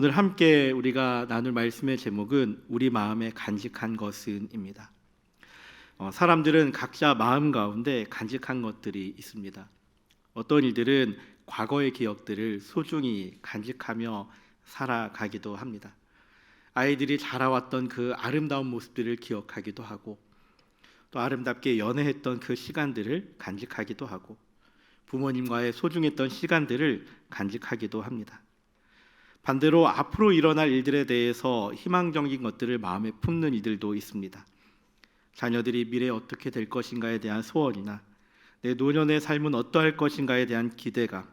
오늘 함께 우리가 나눌 말씀의 제목은 우리 마음에 간직한 것은입니다. 사람들은 각자 마음 가운데 간직한 것들이 있습니다. 어떤 이들은 과거의 기억들을 소중히 간직하며 살아가기도 합니다. 아이들이 자라왔던 그 아름다운 모습들을 기억하기도 하고, 또 아름답게 연애했던 그 시간들을 간직하기도 하고, 부모님과의 소중했던 시간들을 간직하기도 합니다. 반대로 앞으로 일어날 일들에 대해서 희망적인 것들을 마음에 품는 이들도 있습니다. 자녀들이 미래에 어떻게 될 것인가에 대한 소원이나 내 노년의 삶은 어떠할 것인가에 대한 기대감,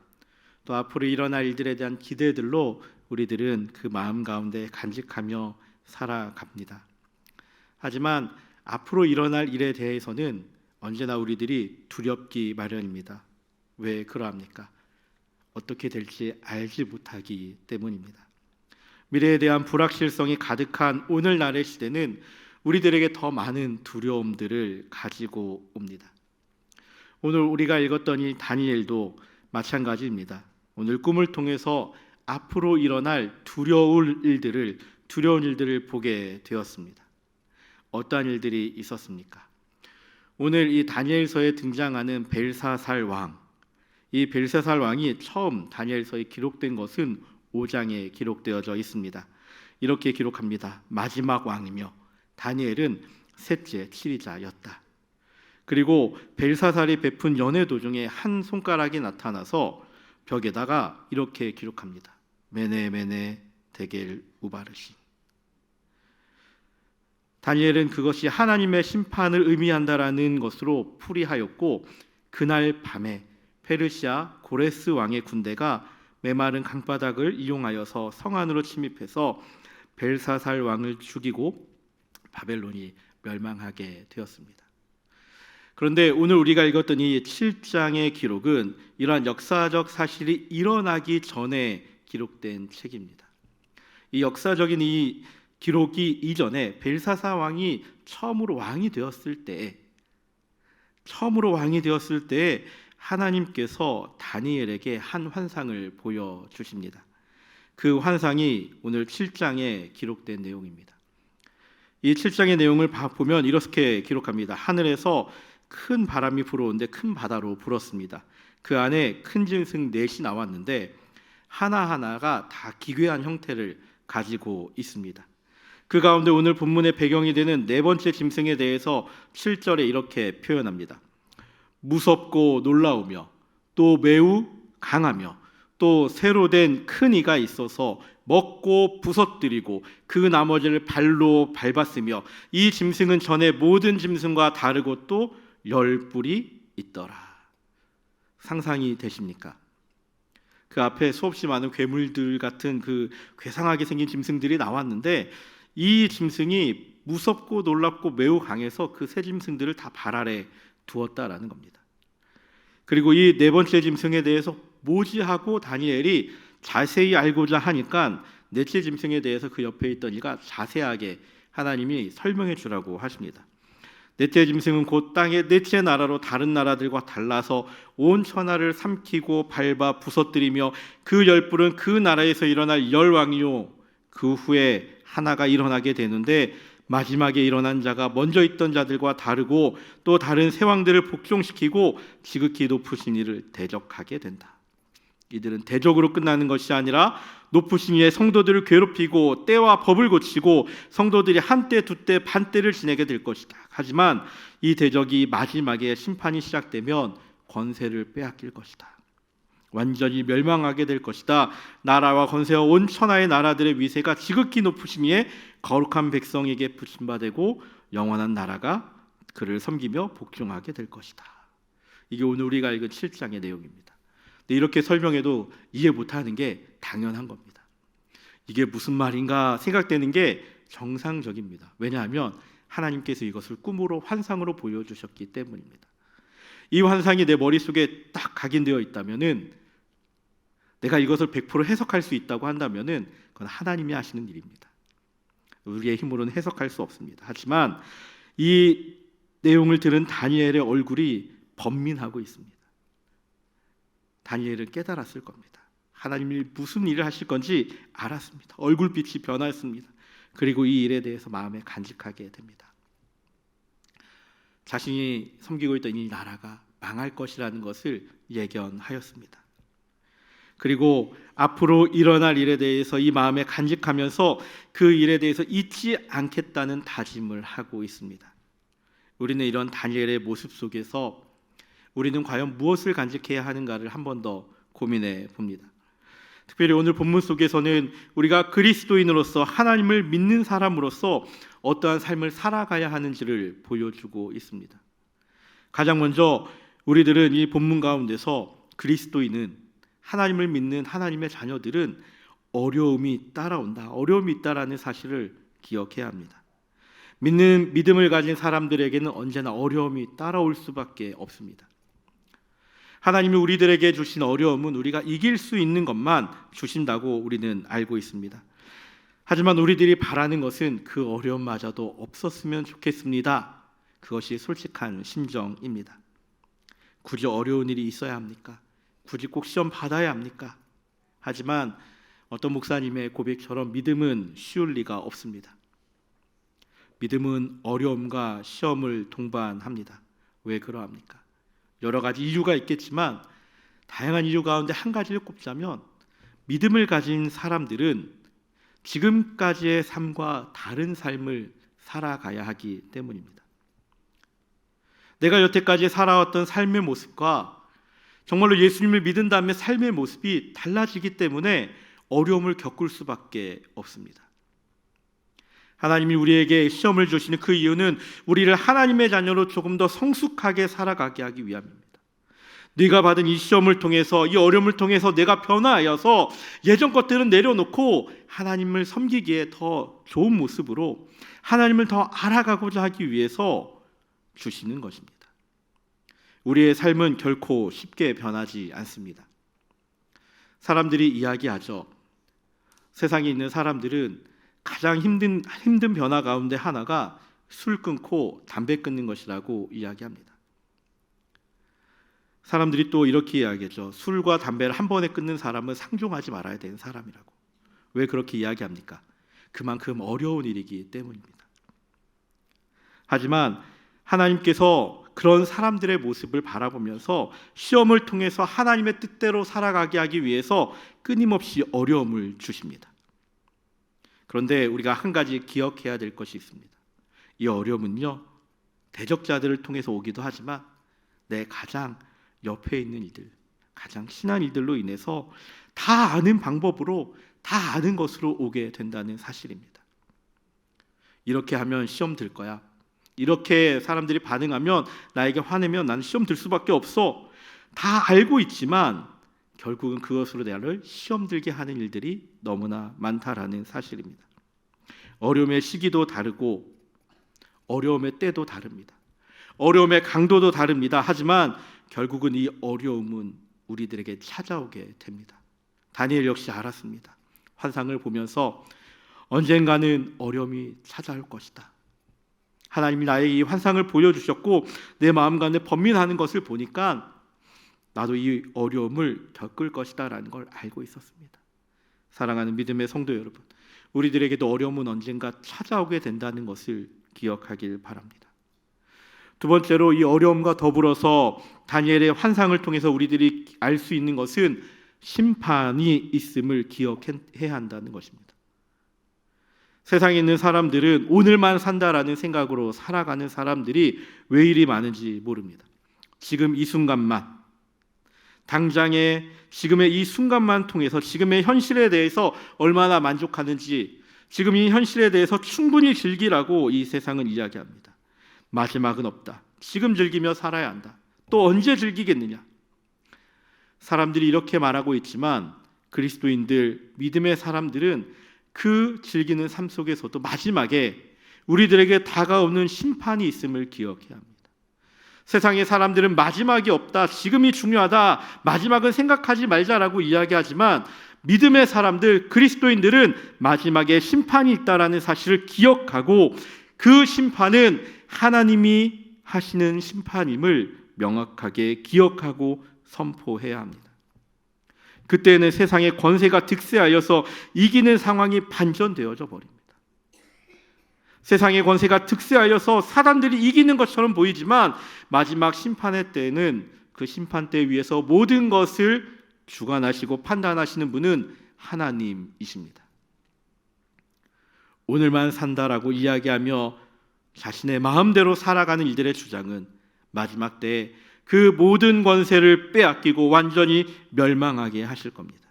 또 앞으로 일어날 일들에 대한 기대들로 우리들은 그 마음 가운데 간직하며 살아갑니다. 하지만 앞으로 일어날 일에 대해서는 언제나 우리들이 두렵기 마련입니다. 왜 그러합니까? 어떻게 될지 알지 못하기 때문입니다. 미래에 대한 불확실성이 가득한 오늘날의 시대는 우리들에게 더 많은 두려움들을 가지고 옵니다. 오늘 우리가 읽었던 이 다니엘도 마찬가지입니다. 오늘 꿈을 통해서 앞으로 일어날 두려운 일들을 보게 되었습니다. 어떠한 일들이 있었습니까? 오늘 이 다니엘서에 등장하는 벨사살 왕, 이 벨사살 왕이 처음 다니엘서에 기록된 것은 5장에 기록되어져 있습니다. 이렇게 기록합니다. 마지막 왕이며 다니엘은 셋째 치리자였다. 그리고 벨사살이 베푼 연회 도중에 한 손가락이 나타나서 벽에다가 이렇게 기록합니다. 메네 메네 데겔 우바르시. 다니엘은 그것이 하나님의 심판을 의미한다라는 것으로 풀이하였고, 그날 밤에 페르시아 고레스 왕의 군대가 메마른 강바닥을 이용하여서 성 안으로 침입해서 벨사살 왕을 죽이고 바벨론이 멸망하게 되었습니다. 그런데 오늘 우리가 읽었던 이 7장의 기록은 이러한 역사적 사실이 일어나기 전에 기록된 책입니다. 이 역사적인 이 기록이 이전에 벨사살 왕이 처음으로 왕이 되었을 때 하나님께서 다니엘에게 한 환상을 보여주십니다. 그 환상이 오늘 7장에 기록된 내용입니다. 이 7장의 내용을 보면 이렇게 기록합니다. 하늘에서 큰 바람이 불어오는데 큰 바다로 불었습니다. 그 안에 큰 짐승 넷이 나왔는데 하나하나가 다 기괴한 형태를 가지고 있습니다. 그 가운데 오늘 본문의 배경이 되는 네 번째 짐승에 대해서 7절에 이렇게 표현합니다. 무섭고 놀라우며 또 매우 강하며 또 새로 된 큰 이가 있어서 먹고 부서뜨리고 그 나머지를 발로 밟았으며 이 짐승은 전에 모든 짐승과 다르고 또 10뿔이 있더라. 상상이 되십니까? 그 앞에 수없이 많은 괴물들 같은 그 괴상하게 생긴 짐승들이 나왔는데 이 짐승이 무섭고 놀랍고 매우 강해서 그 세 짐승들을 다 발 아래 두었다라는 겁니다. 그리고 이 네 번째 짐승에 대해서 뭐지 하고 다니엘이 자세히 알고자 하니까 넷째 짐승에 대해서 그 옆에 있던 이가 자세하게 하나님이 설명해 주라고 하십니다. 넷째 짐승은 곧 땅의 넷째 나라로 다른 나라들과 달라서 온 천하를 삼키고 밟아 부서뜨리며 그 10뿔은 그 나라에서 일어날 10왕이요 그 후에 하나가 일어나게 되는데 마지막에 일어난 자가 먼저 있던 자들과 다르고 또 다른 세 왕들을 복종시키고 지극히 높으신 이를 대적하게 된다. 이들은 대적으로 끝나는 것이 아니라 높으신 이의 성도들을 괴롭히고 때와 법을 고치고 성도들이 한때 두때 반때를 지내게 될 것이다. 하지만 이 대적이 마지막에 심판이 시작되면 권세를 빼앗길 것이다. 완전히 멸망하게 될 것이다. 나라와 권세와 온 천하의 나라들의 위세가 지극히 높으신 이의 거룩한 백성에게 부침받고 영원한 나라가 그를 섬기며 복종하게 될 것이다. 이게 오늘 우리가 읽은 7장의 내용입니다. 근데 이렇게 설명해도 이해 못하는 게 당연한 겁니다. 이게 무슨 말인가 생각되는 게 정상적입니다. 왜냐하면 하나님께서 이것을 꿈으로 환상으로 보여주셨기 때문입니다. 이 환상이 내 머릿속에 딱 각인되어 있다면은 내가 이것을 100% 해석할 수 있다고 한다면은 그건 하나님이 하시는 일입니다. 우리의 힘으로는 해석할 수 없습니다. 하지만 이 내용을 들은 다니엘의 얼굴이 번민하고 있습니다. 다니엘은 깨달았을 겁니다. 하나님이 무슨 일을 하실 건지 알았습니다. 얼굴빛이 변했습니다. 그리고 이 일에 대해서 마음에 간직하게 됩니다. 자신이 섬기고 있던 이 나라가 망할 것이라는 것을 예견하였습니다. 그리고 앞으로 일어날 일에 대해서 이 마음에 간직하면서 그 일에 대해서 잊지 않겠다는 다짐을 하고 있습니다. 우리는 이런 다니엘의 모습 속에서 우리는 과연 무엇을 간직해야 하는가를 한 번 더 고민해 봅니다. 특별히 오늘 본문 속에서는 우리가 그리스도인으로서 하나님을 믿는 사람으로서 어떠한 삶을 살아가야 하는지를 보여주고 있습니다. 가장 먼저 우리들은 이 본문 가운데서 그리스도인은, 하나님을 믿는 하나님의 자녀들은 어려움이 따라온다, 어려움이 있다라는 사실을 기억해야 합니다. 믿음을 가진 사람들에게는 언제나 어려움이 따라올 수밖에 없습니다. 하나님이 우리들에게 주신 어려움은 우리가 이길 수 있는 것만 주신다고 우리는 알고 있습니다. 하지만 우리들이 바라는 것은 그 어려움마저도 없었으면 좋겠습니다. 그것이 솔직한 심정입니다. 굳이 어려운 일이 있어야 합니까? 굳이 꼭 시험 받아야 합니까? 하지만 어떤 목사님의 고백처럼 믿음은 쉬울 리가 없습니다. 믿음은 어려움과 시험을 동반합니다. 왜 그러합니까? 여러 가지 이유가 있겠지만 다양한 이유 가운데 한 가지를 꼽자면 믿음을 가진 사람들은 지금까지의 삶과 다른 삶을 살아가야 하기 때문입니다. 내가 여태까지 살아왔던 삶의 모습과 정말로 예수님을 믿은 다음에 삶의 모습이 달라지기 때문에 어려움을 겪을 수밖에 없습니다. 하나님이 우리에게 시험을 주시는 그 이유는 우리를 하나님의 자녀로 조금 더 성숙하게 살아가게 하기 위함입니다. 네가 받은 이 시험을 통해서, 이 어려움을 통해서 내가 변화하여서 예전 것들은 내려놓고 하나님을 섬기기에 더 좋은 모습으로 하나님을 더 알아가고자 하기 위해서 주시는 것입니다. 우리의 삶은 결코 쉽게 변하지 않습니다. 사람들이 이야기하죠. 세상에 있는 사람들은 가장 힘든 변화 가운데 하나가 술 끊고 담배 끊는 것이라고 이야기합니다. 사람들이 또 이렇게 이야기하죠. 술과 담배를 한 번에 끊는 사람은 상종하지 말아야 되는 사람이라고. 왜 그렇게 이야기합니까? 그만큼 어려운 일이기 때문입니다. 하지만 하나님께서 그런 사람들의 모습을 바라보면서 시험을 통해서 하나님의 뜻대로 살아가게 하기 위해서 끊임없이 어려움을 주십니다. 그런데 우리가 한 가지 기억해야 될 것이 있습니다. 이 어려움은요, 대적자들을 통해서 오기도 하지만 내 가장 옆에 있는 이들, 가장 친한 이들로 인해서 다 아는 방법으로, 다 아는 것으로 오게 된다는 사실입니다. 이렇게 하면 시험 들 거야. 이렇게 사람들이 반응하면, 나에게 화내면 나는 시험 들 수밖에 없어. 다 알고 있지만 결국은 그것으로 나를 시험 들게 하는 일들이 너무나 많다라는 사실입니다. 어려움의 시기도 다르고 어려움의 때도 다릅니다. 어려움의 강도도 다릅니다. 하지만 결국은 이 어려움은 우리들에게 찾아오게 됩니다. 다니엘 역시 알았습니다. 환상을 보면서 언젠가는 어려움이 찾아올 것이다. 하나님이 나에게 이 환상을 보여주셨고 내 마음 가운데 번민하는 것을 보니까 나도 이 어려움을 겪을 것이다 라는 걸 알고 있었습니다. 사랑하는 믿음의 성도 여러분, 우리들에게도 어려움은 언젠가 찾아오게 된다는 것을 기억하길 바랍니다. 두 번째로, 이 어려움과 더불어서 다니엘의 환상을 통해서 우리들이 알 수 있는 것은 심판이 있음을 기억해야 한다는 것입니다. 세상에 있는 사람들은 오늘만 산다라는 생각으로 살아가는 사람들이 왜 이리 많은지 모릅니다. 지금 이 순간만, 당장의 지금의 이 순간만 통해서 지금의 현실에 대해서 얼마나 만족하는지, 지금 이 현실에 대해서 충분히 즐기라고 이 세상은 이야기합니다. 마지막은 없다. 지금 즐기며 살아야 한다. 또 언제 즐기겠느냐? 사람들이 이렇게 말하고 있지만 그리스도인들, 믿음의 사람들은 그 즐기는 삶 속에서도 마지막에 우리들에게 다가오는 심판이 있음을 기억해야 합니다. 세상의 사람들은 마지막이 없다, 지금이 중요하다, 마지막은 생각하지 말자라고 이야기하지만 믿음의 사람들, 그리스도인들은 마지막에 심판이 있다라는 사실을 기억하고 그 심판은 하나님이 하시는 심판임을 명확하게 기억하고 선포해야 합니다. 그때는 세상의 권세가 득세하여서 이기는 상황이 반전되어져 버립니다. 세상의 권세가 득세하여서 사단들이 이기는 것처럼 보이지만 마지막 심판의 때에는 그 심판대 위에서 모든 것을 주관하시고 판단하시는 분은 하나님이십니다. 오늘만 산다라고 이야기하며 자신의 마음대로 살아가는 이들의 주장은 마지막 때에 그 모든 권세를 빼앗기고 완전히 멸망하게 하실 겁니다.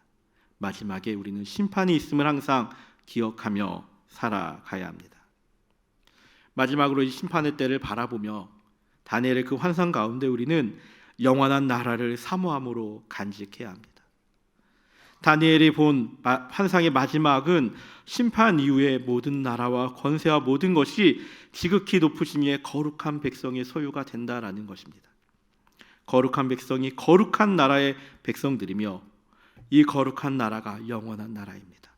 마지막에 우리는 심판이 있음을 항상 기억하며 살아가야 합니다. 마지막으로 이 심판의 때를 바라보며 다니엘의 그 환상 가운데 우리는 영원한 나라를 사모함으로 간직해야 합니다. 다니엘이 본 환상의 마지막은 심판 이후에 모든 나라와 권세와 모든 것이 지극히 높으신 이의 거룩한 백성의 소유가 된다라는 것입니다. 거룩한 백성이 거룩한 나라의 백성들이며 이 거룩한 나라가 영원한 나라입니다.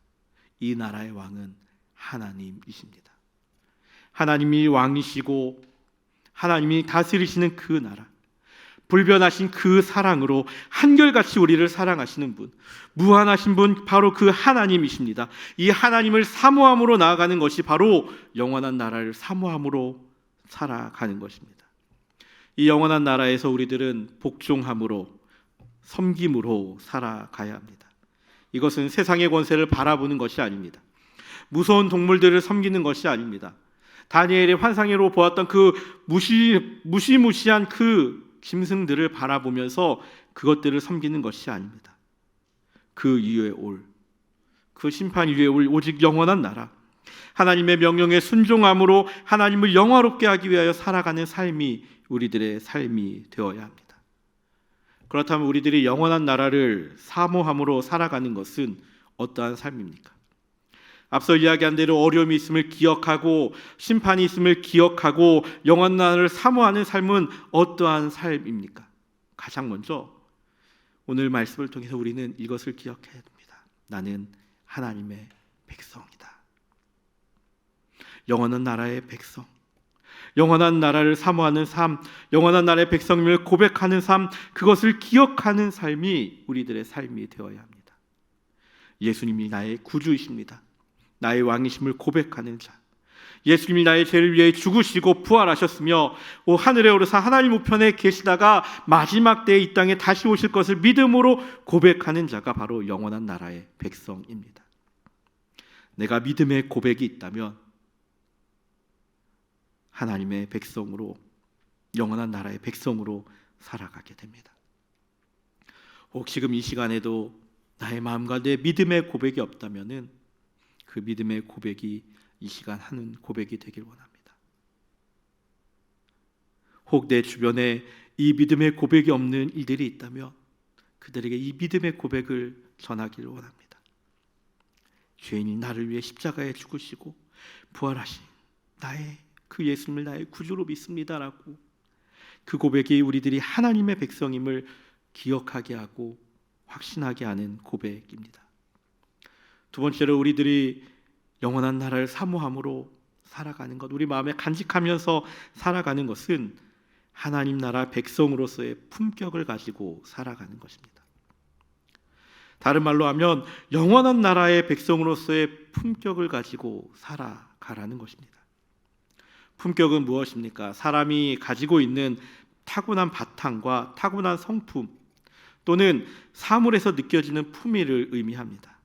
이 나라의 왕은 하나님이십니다. 하나님이 왕이시고 하나님이 다스리시는 그 나라, 불변하신 그 사랑으로 한결같이 우리를 사랑하시는 분, 무한하신 분, 바로 그 하나님이십니다. 이 하나님을 사모함으로 나아가는 것이 바로 영원한 나라를 사모함으로 살아가는 것입니다. 이 영원한 나라에서 우리들은 복종함으로, 섬김으로 살아가야 합니다. 이것은 세상의 권세를 바라보는 것이 아닙니다. 무서운 동물들을 섬기는 것이 아닙니다. 다니엘의 환상으로 보았던 그 무시무시한 그 짐승들을 바라보면서 그것들을 섬기는 것이 아닙니다. 그 이후에 올, 그 심판 이후에 올 오직 영원한 나라, 하나님의 명령에 순종함으로 하나님을 영화롭게 하기 위하여 살아가는 삶이 우리들의 삶이 되어야 합니다. 그렇다면 우리들이 영원한 나라를 사모함으로 살아가는 것은 어떠한 삶입니까? 앞서 이야기한 대로 어려움이 있음을 기억하고 심판이 있음을 기억하고 영원한 나라를 사모하는 삶은 어떠한 삶입니까? 가장 먼저 오늘 말씀을 통해서 우리는 이것을 기억해야 됩니다. 나는 하나님의 백성이다. 영원한 나라의 백성, 영원한 나라를 사모하는 삶, 영원한 나라의 백성임을 고백하는 삶, 그것을 기억하는 삶이 우리들의 삶이 되어야 합니다. 예수님이 나의 구주이십니다. 나의 왕이심을 고백하는 자, 예수님이 나의 죄를 위해 죽으시고 부활하셨으며 하늘에 오르사 하나님 우편에 계시다가 마지막 때에 이 땅에 다시 오실 것을 믿음으로 고백하는 자가 바로 영원한 나라의 백성입니다. 내가 믿음의 고백이 있다면 하나님의 백성으로, 영원한 나라의 백성으로 살아가게 됩니다. 혹 지금 이 시간에도 나의 마음과 내 믿음의 고백이 없다면은 그 믿음의 고백이 이 시간 하는 고백이 되길 원합니다. 혹 내 주변에 이 믿음의 고백이 없는 이들이 있다면 그들에게 이 믿음의 고백을 전하기를 원합니다. 죄인이 나를 위해 십자가에 죽으시고 부활하신 나의 그 예수님을 나의 구주로 믿습니다라고, 그 고백이 우리들이 하나님의 백성임을 기억하게 하고 확신하게 하는 고백입니다. 두 번째로 우리들이 영원한 나라를 사모함으로 살아가는 것, 우리 마음에 간직하면서 살아가는 것은 하나님 나라 백성으로서의 품격을 가지고 살아가는 것입니다. 다른 말로 하면 영원한 나라의 백성으로서의 품격을 가지고 살아가라는 것입니다. 품격은 무엇입니까? 사람이 가지고 있는 타고난 바탕과 타고난 성품 또는 사물에서 느껴지는 품위를 의미합니다.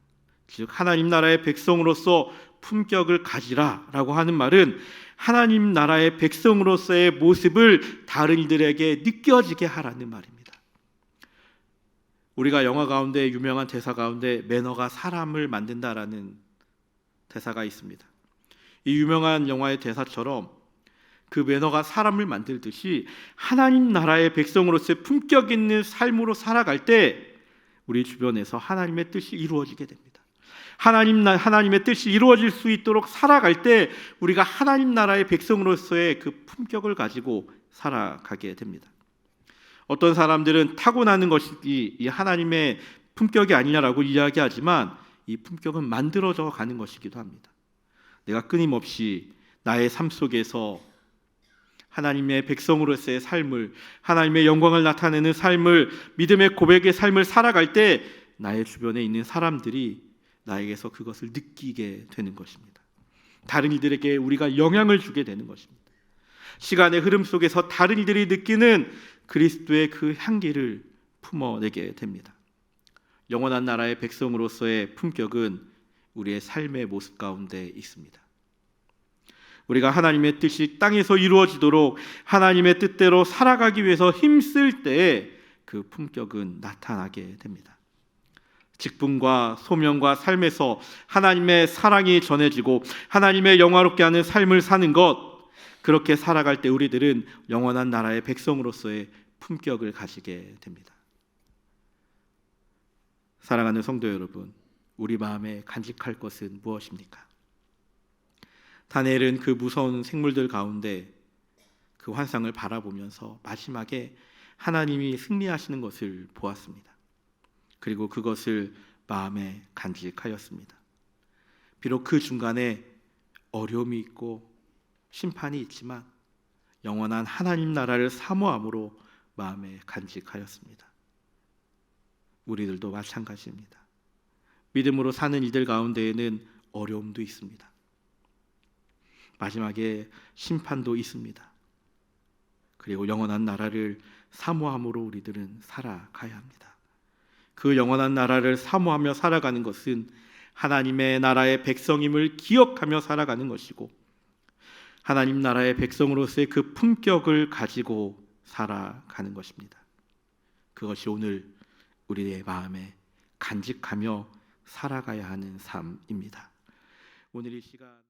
즉 하나님 나라의 백성으로서 품격을 가지라라고 하는 말은 하나님 나라의 백성으로서의 모습을 다른 이들에게 느껴지게 하라는 말입니다. 우리가 영화 가운데 유명한 대사 가운데 매너가 사람을 만든다라는 대사가 있습니다. 이 유명한 영화의 대사처럼 그 매너가 사람을 만들듯이 하나님 나라의 백성으로서의 품격 있는 삶으로 살아갈 때 우리 주변에서 하나님의 뜻이 이루어지게 됩니다. 하나님의 뜻이 이루어질 수 있도록 살아갈 때 우리가 하나님 나라의 백성으로서의 그 품격을 가지고 살아가게 됩니다. 어떤 사람들은 타고나는 것이 이 하나님의 품격이 아니냐라고 이야기하지만 이 품격은 만들어져 가는 것이기도 합니다. 내가 끊임없이 나의 삶 속에서 하나님의 백성으로서의 삶을, 하나님의 영광을 나타내는 삶을, 믿음의 고백의 삶을 살아갈 때 나의 주변에 있는 사람들이 나에게서 그것을 느끼게 되는 것입니다. 다른 이들에게 우리가 영향을 주게 되는 것입니다. 시간의 흐름 속에서 다른 이들이 느끼는 그리스도의 그 향기를 품어내게 됩니다. 영원한 나라의 백성으로서의 품격은 우리의 삶의 모습 가운데 있습니다. 우리가 하나님의 뜻이 땅에서 이루어지도록 하나님의 뜻대로 살아가기 위해서 힘쓸 때에 그 품격은 나타나게 됩니다. 직분과 소명과 삶에서 하나님의 사랑이 전해지고 하나님의 영화롭게 하는 삶을 사는 것, 그렇게 살아갈 때 우리들은 영원한 나라의 백성으로서의 품격을 가지게 됩니다. 사랑하는 성도 여러분, 우리 마음에 간직할 것은 무엇입니까? 다니엘은 그 무서운 생물들 가운데 그 환상을 바라보면서 마지막에 하나님이 승리하시는 것을 보았습니다. 그리고 그것을 마음에 간직하였습니다. 비록 그 중간에 어려움이 있고 심판이 있지만 영원한 하나님 나라를 사모함으로 마음에 간직하였습니다. 우리들도 마찬가지입니다. 믿음으로 사는 이들 가운데에는 어려움도 있습니다. 마지막에 심판도 있습니다. 그리고 영원한 나라를 사모함으로 우리들은 살아가야 합니다. 그 영원한 나라를 사모하며 살아가는 것은 하나님의 나라의 백성임을 기억하며 살아가는 것이고, 하나님 나라의 백성으로서의 그 품격을 가지고 살아가는 것입니다. 그것이 오늘 우리의 마음에 간직하며 살아가야 하는 삶입니다. 오늘 이 시간